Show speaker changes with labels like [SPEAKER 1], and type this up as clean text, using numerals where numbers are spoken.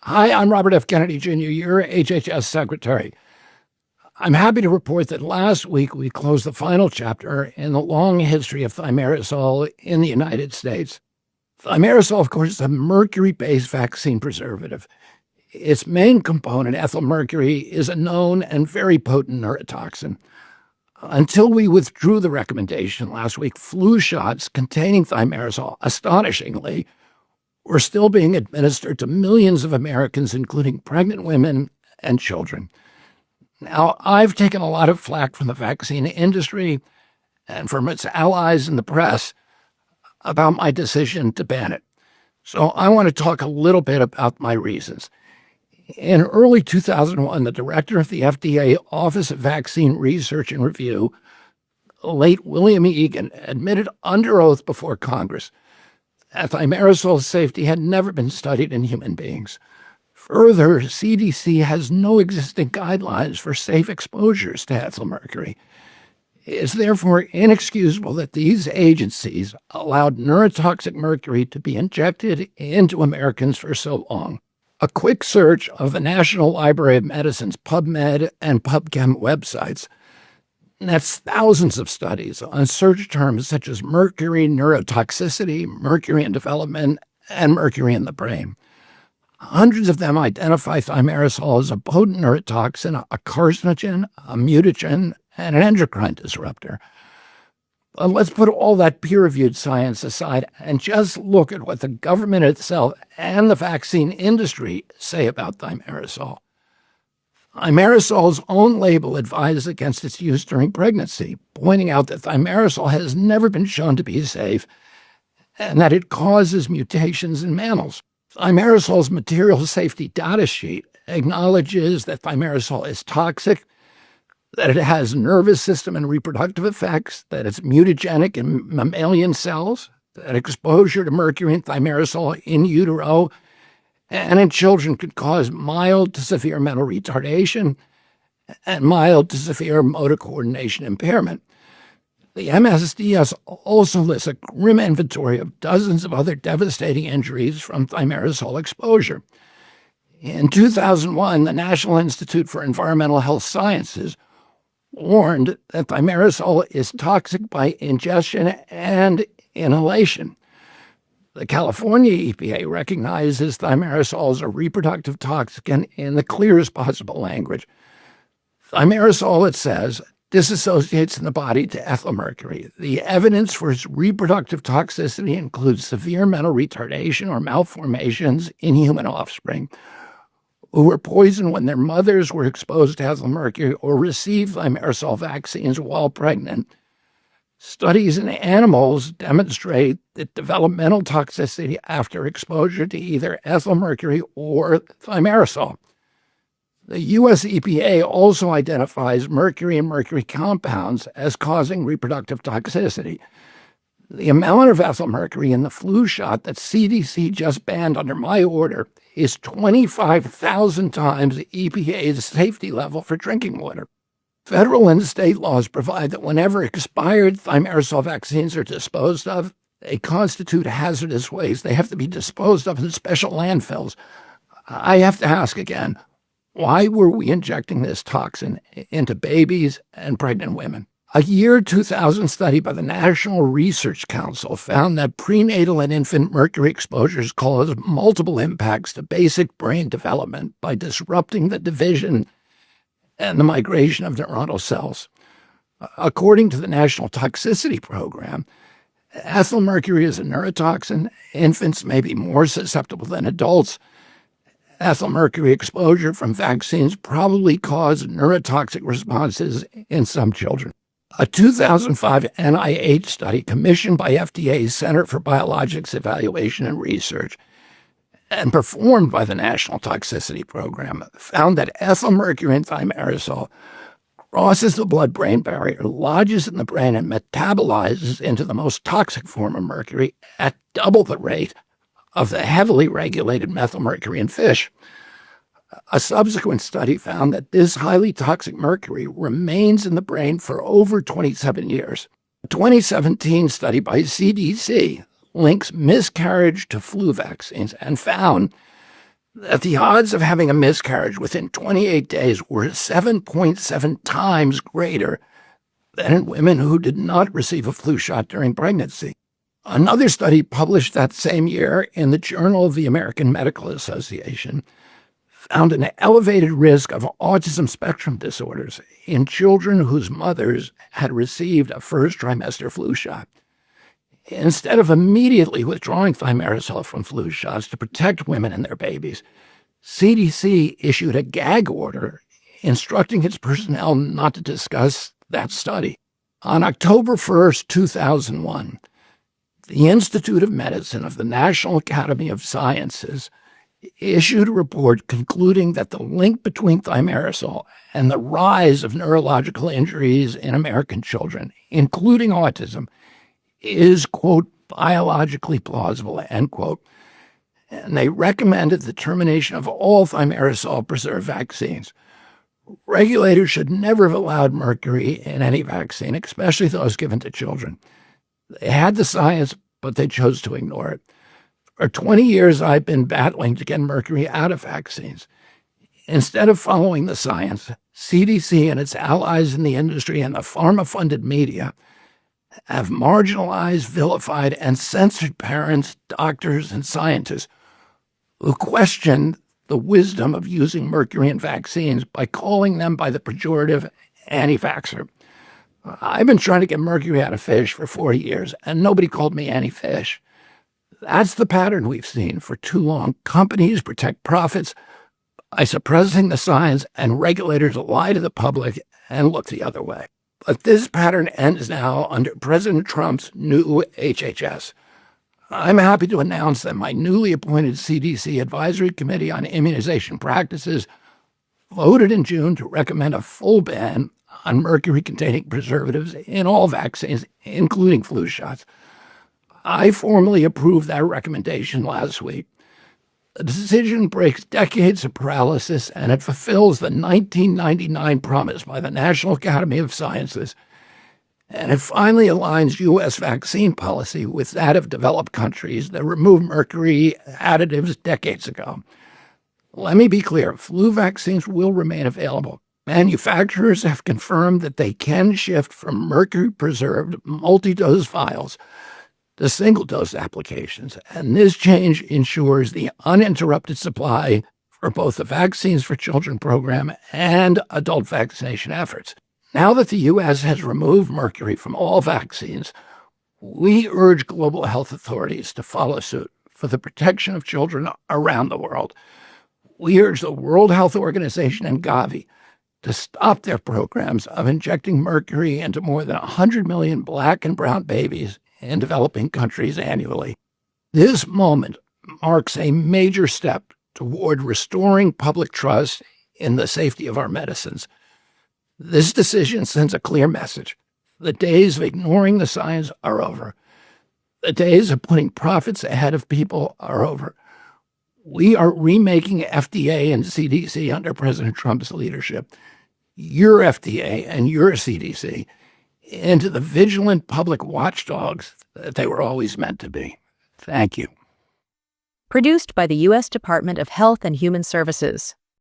[SPEAKER 1] Hi, I'm Robert F. Kennedy, Jr., your HHS Secretary. I'm happy to report that last week we closed the final chapter in the long history of thimerosal in the United States. Thimerosal, of course, is a mercury-based vaccine preservative. Its main component, ethyl mercury, is a known and very potent neurotoxin. Until we withdrew the recommendation last week, flu shots containing thimerosal, astonishingly, were still being administered to millions of Americans, including pregnant women and children. Now, I've taken a lot of flack from the vaccine industry and from its allies in the press about my decision to ban it. So I want to talk a little bit about my reasons. In early 2001, the director of the FDA Office of Vaccine Research and Review, late William Egan, admitted under oath before Congress that thimerosal's safety had never been studied in human beings. Further, CDC has no existing guidelines for safe exposures to ethyl mercury. It's therefore inexcusable that these agencies allowed neurotoxic mercury to be injected into Americans for so long. A quick search of the National Library of Medicine's PubMed and PubChem websites, and that's thousands of studies on search terms such as mercury neurotoxicity, mercury in development, and mercury in the brain. Hundreds of them identify thimerosal as a potent neurotoxin, a carcinogen, a mutagen, and an endocrine disruptor. But let's put all that peer-reviewed science aside and just look at what the government itself and the vaccine industry say about thimerosal. Thimerosal's own label advises against its use during pregnancy, pointing out that thimerosal has never been shown to be safe and that it causes mutations in mammals. Thimerosal's material safety data sheet acknowledges that thimerosal is toxic, that it has nervous system and reproductive effects, that it's mutagenic in mammalian cells, that exposure to mercury and thimerosal in utero and in children could cause mild to severe mental retardation and mild to severe motor coordination impairment. The MSDS also lists a grim inventory of dozens of other devastating injuries from thimerosal exposure. In 2001, the National Institute for Environmental Health Sciences warned that thimerosal is toxic by ingestion and inhalation. The California EPA recognizes thimerosal as a reproductive toxin in the clearest possible language. Thimerosal, it says, disassociates in the body to ethyl mercury. The evidence for its reproductive toxicity includes severe mental retardation or malformations in human offspring who were poisoned when their mothers were exposed to ethyl mercury or received thimerosal vaccines while pregnant. Studies in animals demonstrate that developmental toxicity after exposure to either ethyl mercury or thimerosal. The U.S. EPA also identifies mercury and mercury compounds as causing reproductive toxicity. The amount of ethyl mercury in the flu shot that CDC just banned under my order is 25,000 times the EPA's safety level for drinking water. Federal and state laws provide that whenever expired thimerosal vaccines are disposed of, they constitute hazardous waste. They have to be disposed of in special landfills. I have to ask again, why were we injecting this toxin into babies and pregnant women? A year 2000 study by the National Research Council found that prenatal and infant mercury exposures cause multiple impacts to basic brain development by disrupting the division and the migration of neuronal cells. According to the National Toxicity Program, ethyl mercury is a neurotoxin. Infants may be more susceptible than adults. Ethyl mercury exposure from vaccines probably caused neurotoxic responses in some children. A 2005 NIH study commissioned by FDA's Center for Biologics Evaluation and Research and performed by the National Toxicity Program found that ethyl mercury in thimerosal crosses the blood-brain barrier, lodges in the brain, and metabolizes into the most toxic form of mercury at double the rate of the heavily regulated methylmercury in fish. A subsequent study found that this highly toxic mercury remains in the brain for over 27 years. A 2017 study by CDC links miscarriage to flu vaccines and found that the odds of having a miscarriage within 28 days were 7.7 times greater than in women who did not receive a flu shot during pregnancy. Another study published that same year in the Journal of the American Medical Association found an elevated risk of autism spectrum disorders in children whose mothers had received a first trimester flu shot. Instead of immediately withdrawing thimerosal from flu shots to protect women and their babies, CDC issued a gag order instructing its personnel not to discuss that study. On October 1st, 2001, the Institute of Medicine of the National Academy of Sciences issued a report concluding that the link between thimerosal and the rise of neurological injuries in American children, including autism, is, quote, biologically plausible, end quote. And they recommended the termination of all thimerosal-preserved vaccines. Regulators should never have allowed mercury in any vaccine, especially those given to children. They had the science, but they chose to ignore it. For 20 years, I've been battling to get mercury out of vaccines. Instead of following the science, CDC and its allies in the industry and the pharma-funded media have marginalized, vilified, and censored parents, doctors, and scientists who question the wisdom of using mercury in vaccines by calling them by the pejorative anti-vaxxer. I've been trying to get mercury out of fish for 40 years, and nobody called me anti-fish. That's the pattern we've seen for too long. Companies protect profits by suppressing the science, and regulators lie to the public and look the other way. But this pattern ends now under President Trump's new HHS. I'm happy to announce that my newly appointed CDC Advisory Committee on Immunization Practices voted in June to recommend a full ban on mercury-containing preservatives in all vaccines, including flu shots. I formally approved that recommendation last week. The decision breaks decades of paralysis, and it fulfills the 1999 promise by the National Academy of Sciences, and it finally aligns U.S. vaccine policy with that of developed countries that removed mercury additives decades ago. Let me be clear, flu vaccines will remain available. Manufacturers have confirmed that they can shift from mercury-preserved multi-dose vials to single-dose applications, and this change ensures the uninterrupted supply for both the Vaccines for Children program and adult vaccination efforts. Now that the U.S. has removed mercury from all vaccines, we urge global health authorities to follow suit for the protection of children around the world. We urge the World Health Organization and Gavi to stop their programs of injecting mercury into more than 100 million Black and brown babies in developing countries annually. This moment marks a major step toward restoring public trust in the safety of our medicines. This decision sends a clear message. The days of ignoring the science are over. The days of putting profits ahead of people are over. We are remaking FDA and CDC under President Trump's leadership, your FDA and your CDC, into the vigilant public watchdogs that they were always meant to be. Thank you.
[SPEAKER 2] Produced by the U.S. Department of Health and Human Services.